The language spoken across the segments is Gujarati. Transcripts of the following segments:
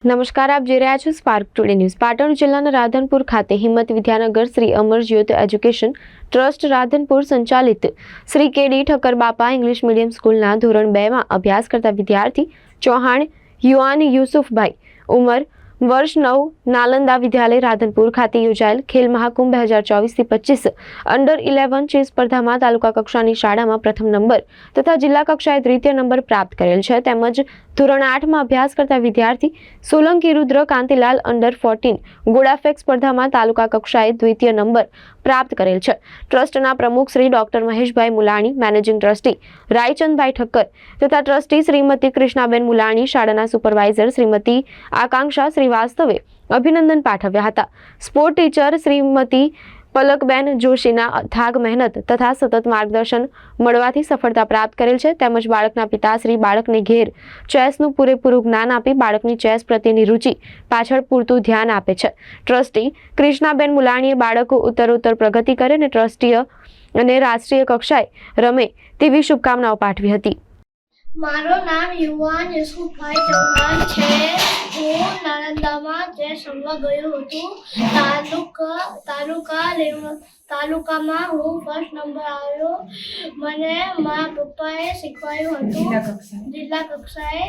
નમસ્કાર, આપ જોઈ રહ્યા છો સ્પાર્ક ટુડે ન્યૂઝ। પાટણ જિલ્લાના રાધનપુર ખાતે હિંમત વિદ્યાનગર શ્રી અમરજ્યોત એજ્યુકેશન ટ્રસ્ટ રાધનપુર સંચાલિત શ્રી કેડી ઠક્કર બાપા ઇંગ્લિશ મીડિયમ સ્કૂલના ધોરણ 2 માં અભ્યાસ કરતા વિદ્યાર્થી ચૌહાણ યુવાન યુસુફભાઈ ઉંમર વર્ષ 9 નાલંદા વિદ્યાલય રાધનપુર ખાતે યોજાયેલ ખેલ મહાકુંભ 2024-25 અંડર 11 ચેસ સ્પર્ધામાં તાલુકા કક્ષાની શાળામાં પ્રથમ નંબર તથા જિલ્લા કક્ષાએ દ્વિતીય નંબર પ્રાપ્ત કરેલ છે। તેમજ ધોરણ 8 માં અભ્યાસ કરતા વિદ્યાર્થી સોલંકી રુદ્ર કાંતિલાલ અંડર 14 ગોળાફેંક સ્પર્ધામાં તાલુકા કક્ષાએ દ્વિતીય નંબર પ્રાપ્ત કરેલ છે। ટ્રસ્ટના પ્રમુખ શ્રી ડોક્ટર મહેશભાઈ મુલાણી, મેનેજિંગ ટ્રસ્ટી રાયચંદભાઈ ઠક્કર તથા ટ્રસ્ટી શ્રીમતી કૃષ્ણાબેન મુલાણી, શાળાના સુપરવાઇઝર શ્રીમતી આકાંક્ષા શ્રીવાસ્તવે અભિનંદન પાઠવ્યા હતા। સ્પોર્ટ ટીચર શ્રીમતી પલકબેન જોશીના અથાગ મહેનત તથા સતત માર્ગદર્શન મળવાથી સફળતા પ્રાપ્ત કરેલ છે। તેમજ બાળકના પિતાશ્રી બાળકને ઘેર ચેસનું પૂરેપૂરું જ્ઞાન આપી બાળકની ચેસ પ્રત્યેની રુચિ પાછળ પૂરતું ધ્યાન આપે છે। ટ્રસ્ટી કૃષ્ણાબેન મુલાણીએ બાળકો ઉત્તરોત્તર પ્રગતિ કરે અને ટ્રસ્ટીય અને રાષ્ટ્રીય કક્ષાએ રમે તેવી શુભકામનાઓ પાઠવી હતી। મારું નામ યુવાન યુસુફભાઈ ચૌહાણ છે। હું નાલંદામાં ચેસ રમવા ગયો હતો। તાલુકામાં હું ફર્સ્ટ નંબર આવ્યો। મને મારા પપ્પાએ શીખવાડ્યું હતું જિલ્લા કક્ષાએ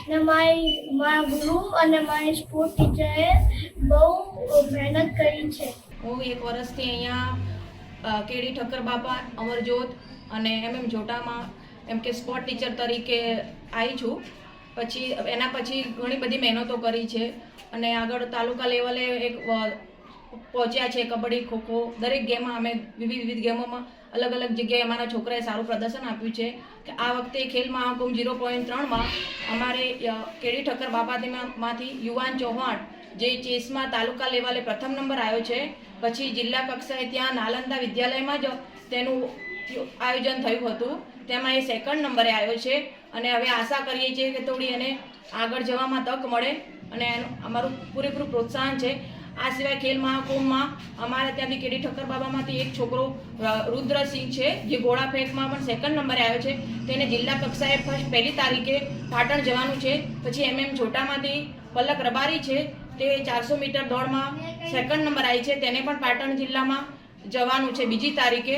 ને મારા ગુરુ અને મારી સ્પોર્ટ ટીચરે બહુ મહેનત કરી છે। હું 1 વર્ષથી અહીંયા કેડી ઠક્કર બાપા અમરજ્યોત અને MM જોટામાં એમ કે સ્પોર્ટ ટીચર તરીકે આવી છું। પછી એના પછી ઘણી બધી મહેનતો કરી છે અને આગળ તાલુકા લેવલે એક પહોંચ્યા છે। કબડ્ડી, ખોખો દરેક ગેમમાં અમે વિવિધ ગેમોમાં અલગ અલગ જગ્યાએ અમારા છોકરાએ સારું પ્રદર્શન આપ્યું છે કે આ વખતે ખેલ મહાકુંભ 0.3માં અમારે કેડી ઠક્કર બાપામાંથી યુવાન ચૌહાણ જે ચેસમાં તાલુકા લેવલે પ્રથમ નંબર આવ્યો છે। પછી જિલ્લા કક્ષાએ ત્યાં નાલંદા વિદ્યાલયમાં જ તેનું આયોજન થયું હતું, તેમાં એ સેકન્ડ નંબરે આવ્યો છે અને હવે આશા કરીએ છીએ કે થોડી એને આગળ જવામાં તક મળે અને અમારું પૂરેપૂરું પ્રોત્સાહન છે। આ સિવાય ખેલ મહાકુંભમાં અમારે ત્યાંથી કેડી ઠક્કર બાબામાંથી એક છોકરો રુદ્રસિંહ છે જે ગોળાફેંકમાં પણ સેકન્ડ નંબરે આવ્યો છે। તેને જિલ્લા કક્ષાએ 1 તારીખે પાટણ જવાનું છે। પછી MM જોટામાંથી પલક રબારી છે, તે 400 મીટર દોડમાં સેકન્ડ નંબર આવી છે, તેને પણ પાટણ જિલ્લામાં જવાનું છે 2 તારીખે।